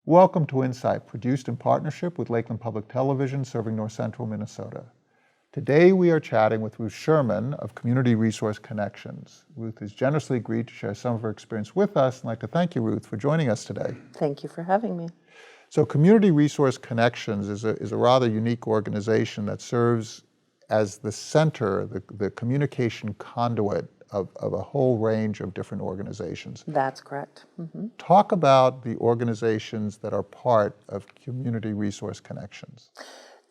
Welcome to Insight, produced in partnership with Lakeland Public Television, serving North Central Minnesota. Today we are chatting with Ruth Sherman of Community Resource Connections. Ruth has generously agreed to share some of her experience with us, and I'd like to thank you, Ruth, for joining us today. Thank you for having me. So Community Resource Connections is a rather unique organization that serves as the center, the communication conduit of a whole range of different organizations. That's correct. Mm-hmm. Talk about the organizations that are part of Community Resource Connections.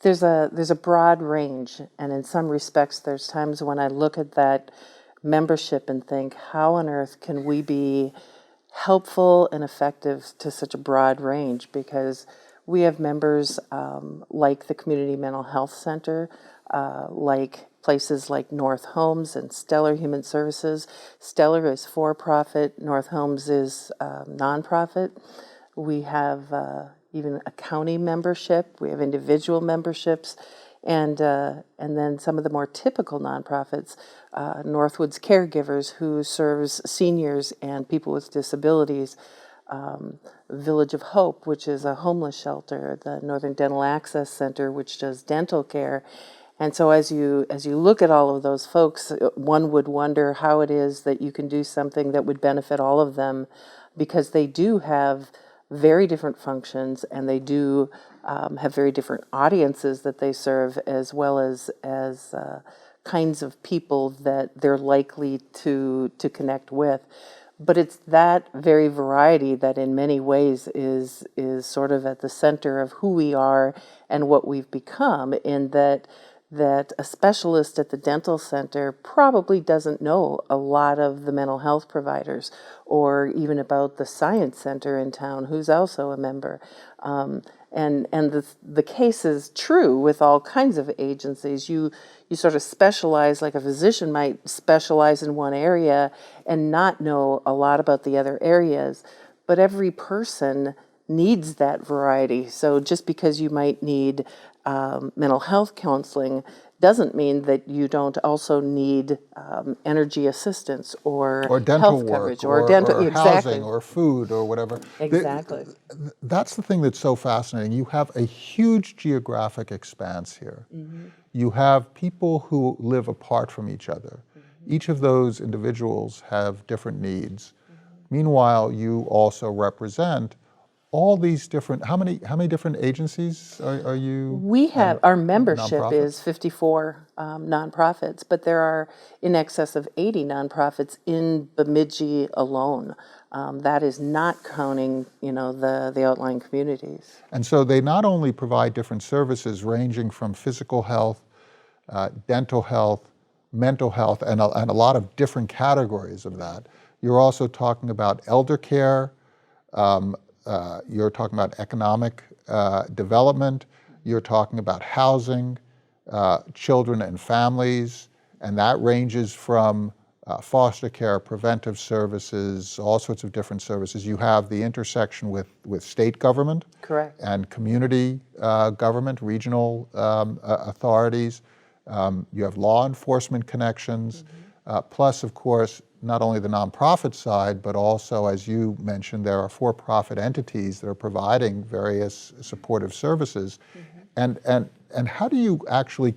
There's a broad range, and in some respects there's times when I look at that membership and think, how on earth can we be helpful and effective to such a broad range? Because we have members like the Community Mental Health Center, like places like North Homes and Stellar Human Services. Stellar is for-profit, North Homes is nonprofit. We have even a county membership, we have individual memberships, and then some of the more typical nonprofits, Northwoods Caregivers, who serves seniors and people with disabilities, Village of Hope, which is a homeless shelter, the Northern Dental Access Center, which does dental care. And so as you look at all of those folks, one would wonder how it is that you can do something that would benefit all of them, because they do have very different functions, and they do have very different audiences that they serve, as well as kinds of people that they're likely to connect with. But it's that very variety that in many ways is sort of at the center of who we are and what we've become, in that a specialist at the dental center probably doesn't know a lot of the mental health providers, or even about the science center in town, who's also a member. And the case is true with all kinds of agencies. You sort of specialize, like a physician might specialize in one area and not know a lot about the other areas, but every person needs that variety. So just because you might need mental health counseling doesn't mean that you don't also need energy assistance or dental health work, coverage or dental, or exactly. housing or food or whatever. Exactly. That's the thing that's so fascinating. You have a huge geographic expanse here. Mm-hmm. You have people who live apart from each other. Mm-hmm. Each of those individuals have different needs. Mm-hmm. Meanwhile, you also represent all these different, how many different agencies are you? We have, our membership nonprofits? is 54 nonprofits, but there are in excess of 80 nonprofits in Bemidji alone. That is not counting, the outlying communities. And so they not only provide different services ranging from physical health, dental health, mental health, and a lot of different categories of that. You're also talking about elder care, you're talking about economic development, you're talking about housing, children and families, and that ranges from foster care, preventive services, all sorts of different services. You have the intersection with state government. Correct. And community government, regional authorities. You have law enforcement connections, plus, of course, not only the nonprofit side, but also, as you mentioned, there are for-profit entities that are providing various supportive services. Mm-hmm. And how do you actually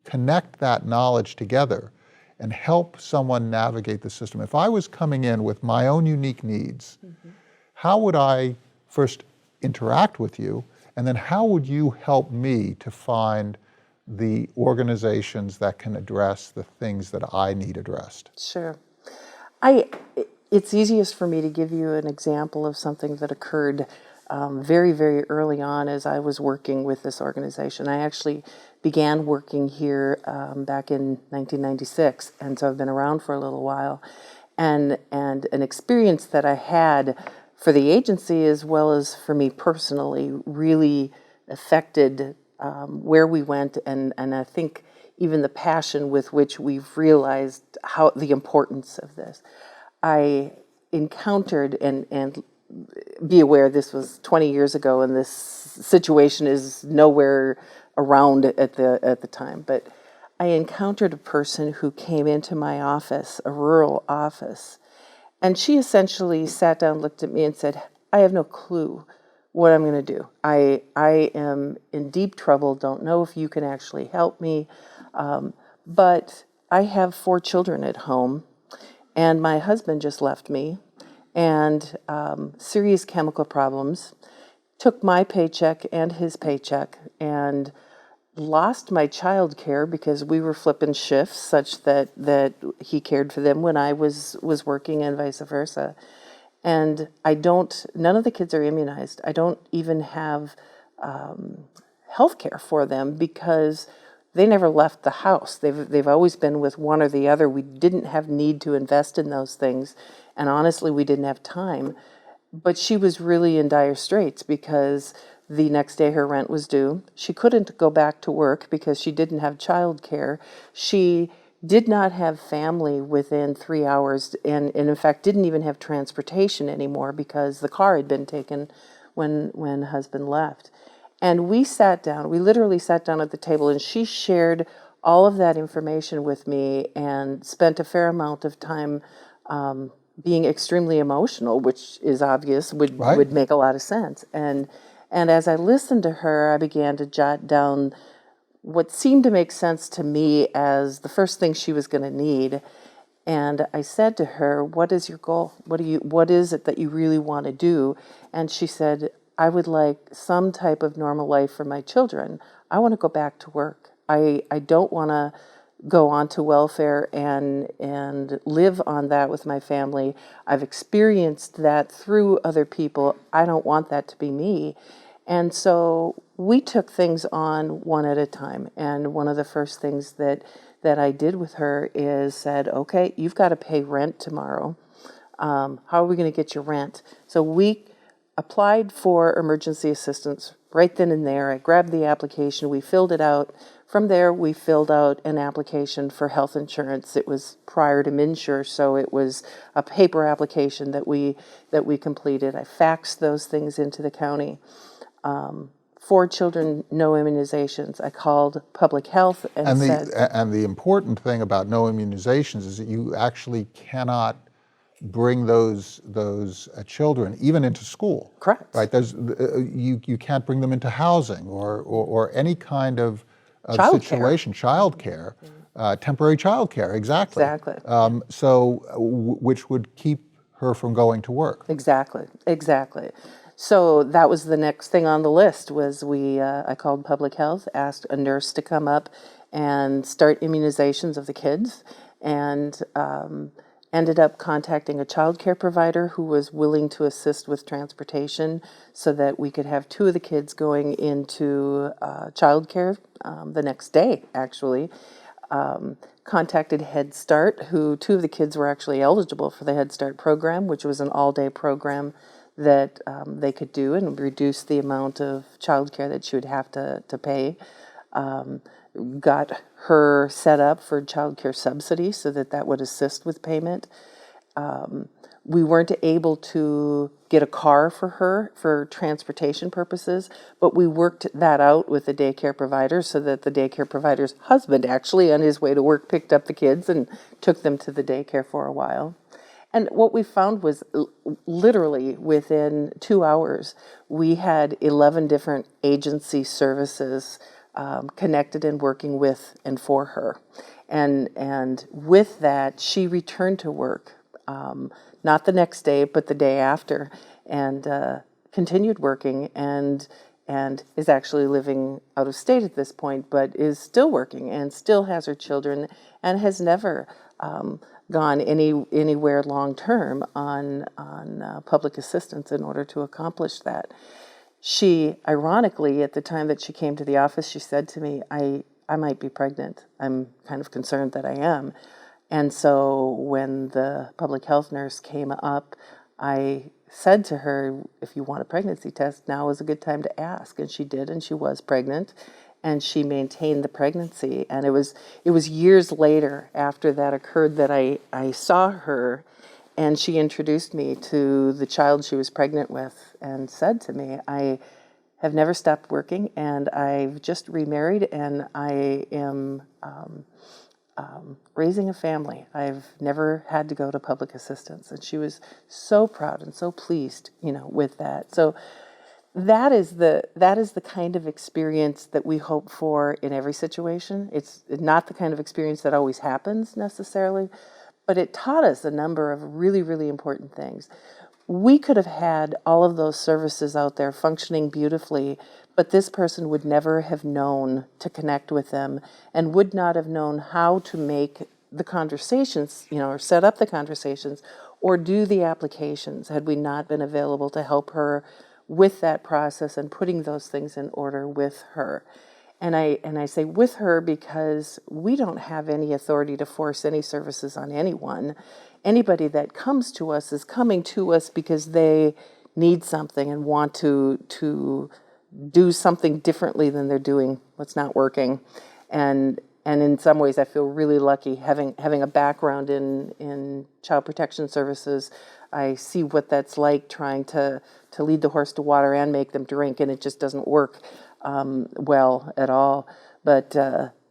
connect that knowledge together and help someone navigate the system? If I was coming in with my own unique needs, mm-hmm. how would I first interact with you, and then how would you help me to find the organizations that can address the things that I need addressed? Sure. It's easiest for me to give you an example of something that occurred very, very early on as I was working with this organization. I actually began working here back in 1996, and so I've been around for a little while. And an experience that I had for the agency as well as for me personally really affected where we went, and I think even the passion with which we've realized how the importance of this. I encountered, and be aware this was 20 years ago, and this situation is nowhere around at the time, but I encountered a person who came into my office, a rural office, and she essentially sat down, looked at me, and said, "I have no clue what I'm going to do. I am in deep trouble, don't know if you can actually help me. But I have 4 children at home, and my husband just left me, and serious chemical problems. Took my paycheck and his paycheck, and lost my child care because we were flipping shifts such that he cared for them when I was working and vice versa. And none of the kids are immunized. I don't even have health care for them because they never left the house. They've always been with one or the other. We didn't have need to invest in those things, and honestly, we didn't have time. But she was really in dire straits because the next day her rent was due. She couldn't go back to work because she didn't have child care. She did not have family within 3 hours, and in fact didn't even have transportation anymore because the car had been taken when husband left. And we sat down, we literally sat down at the table, and she shared all of that information with me and spent a fair amount of time being extremely emotional, which is obvious, Right. would make a lot of sense. And as I listened to her, I began to jot down what seemed to make sense to me as the first thing she was going to need. And I said to her, "What is your goal? What is it that you really want to do?" And she said, "I would like some type of normal life for my children. I want to go back to work. I don't want to go on to welfare and live on that with my family. I've experienced that through other people. I don't want that to be me." And so we took things on one at a time. And one of the first things that I did with her is said, "Okay, you've got to pay rent tomorrow. How are we going to get your rent?" So we applied for emergency assistance right then and there. I grabbed the application, we filled it out. From there, we filled out an application for health insurance. It was prior to MNsure, so it was a paper application that we completed. I faxed those things into the county. 4 children, no immunizations. I called public health and And said, the important thing about no immunizations is that you actually cannot bring those children even into school. correct. Right? You can't bring them into housing or any kind of Childcare. situation, childcare, temporary childcare, exactly. Exactly. Which would keep her from going to work. Exactly, exactly. So that was the next thing on the list was I called public health, asked a nurse to come up and start immunizations of the kids, and ended up contacting a child care provider who was willing to assist with transportation so that we could have 2 of the kids going into child care the next day, actually. Contacted Head Start, who 2 of the kids were actually eligible for the Head Start program, which was an all-day program that they could do and reduce the amount of childcare that she would have to pay. Got her set up for childcare subsidy so that would assist with payment. We weren't able to get a car for her for transportation purposes, but we worked that out with the daycare provider so that the daycare provider's husband actually, on his way to work, picked up the kids and took them to the daycare for a while. And what we found was literally within 2 hours, we had 11 different agency services connected and working with and for her. And with that, she returned to work. Not the next day, but the day after, and continued working and is actually living out of state at this point, but is still working and still has her children and has never gone anywhere long term on public assistance in order to accomplish that. She, ironically, at the time that she came to the office, she said to me, I might be pregnant. I'm kind of concerned that I am. And so when the public health nurse came up, I said to her, "If you want a pregnancy test, now is a good time to ask." And she did, and she was pregnant, and she maintained the pregnancy. And it was years later after that occurred that I saw her, and she introduced me to the child she was pregnant with and said to me, "I have never stopped working, and I've just remarried, and I am raising a family. I've never had to go to public assistance." And she was so proud and so pleased, with that. So that is the kind of experience that we hope for in every situation. It's not the kind of experience that always happens necessarily, but it taught us a number of really, really important things. We could have had all of those services out there functioning beautifully, but this person would never have known to connect with them and would not have known how to make the conversations, or set up the conversations or do the applications had we not been available to help her with that process and putting those things in order with her. And I say with her because we don't have any authority to force any services on anyone. Anybody that comes to us is coming to us because they need something and want to do something differently than they're doing what's not working. And in some ways I feel really lucky having a background in child protection services. I see what that's like trying to lead the horse to water and make them drink, and it just doesn't work well at all. But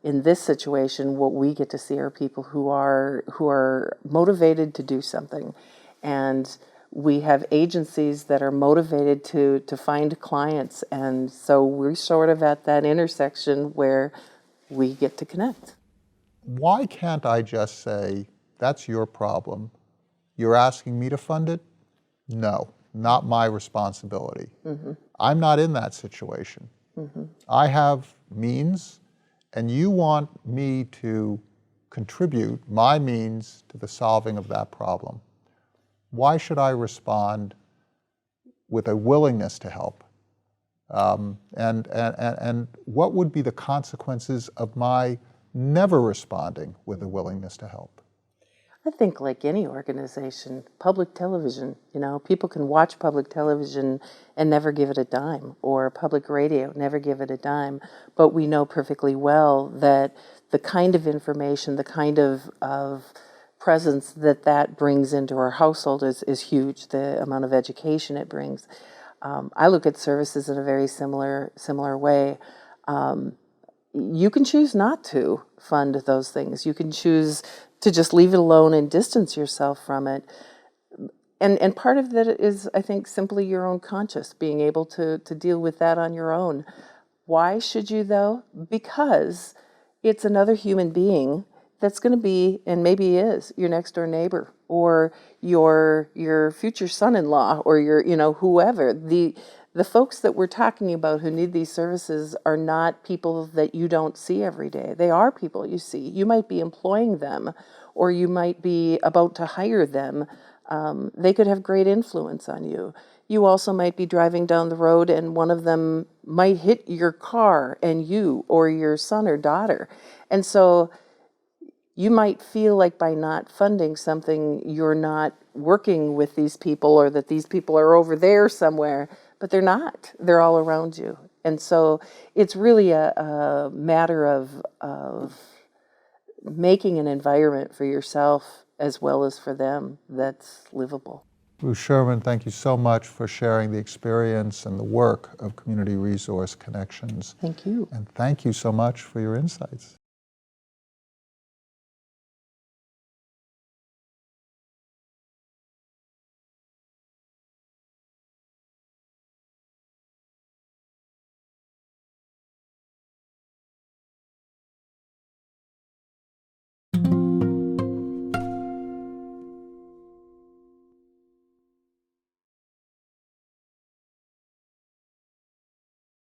in this situation, what we get to see are people who are motivated to do something, and we have agencies that are motivated to find clients, and so we're sort of at that intersection where we get to connect. Why can't I just say, that's your problem? You're asking me to fund it? No, not my responsibility. I'm not in that situation. I have means, and you want me to contribute my means to the solving of that problem. Why should I respond with a willingness to help? And what would be the consequences of my never responding with a willingness to help? I think like any organization, public television, people can watch public television and never give it a dime, or public radio, never give it a dime. But we know perfectly well that the kind of information, the kind of presence that brings into our household is huge, the amount of education it brings. I look at services in a very similar way. You can choose not to fund those things. You can choose to just leave it alone and distance yourself from it. And part of that is, I think, simply your own conscience, being able to deal with that on your own. Why should you, though? Because it's another human being that's going to be, and maybe is, your next door neighbor, or your future son-in-law, or your, whoever. The folks that we're talking about who need these services are not people that you don't see every day. They are people you see. You might be employing them, or you might be about to hire them. They could have great influence on you. You also might be driving down the road and one of them might hit your car and you, or your son or daughter. And so you might feel like by not funding something, you're not working with these people, or that these people are over there somewhere, but they're not. They're all around you. And so it's really a matter of making an environment for yourself as well as for them that's livable. Ruth Sherman, thank you so much for sharing the experience and the work of Community Resource Connections. Thank you. And thank you so much for your insights.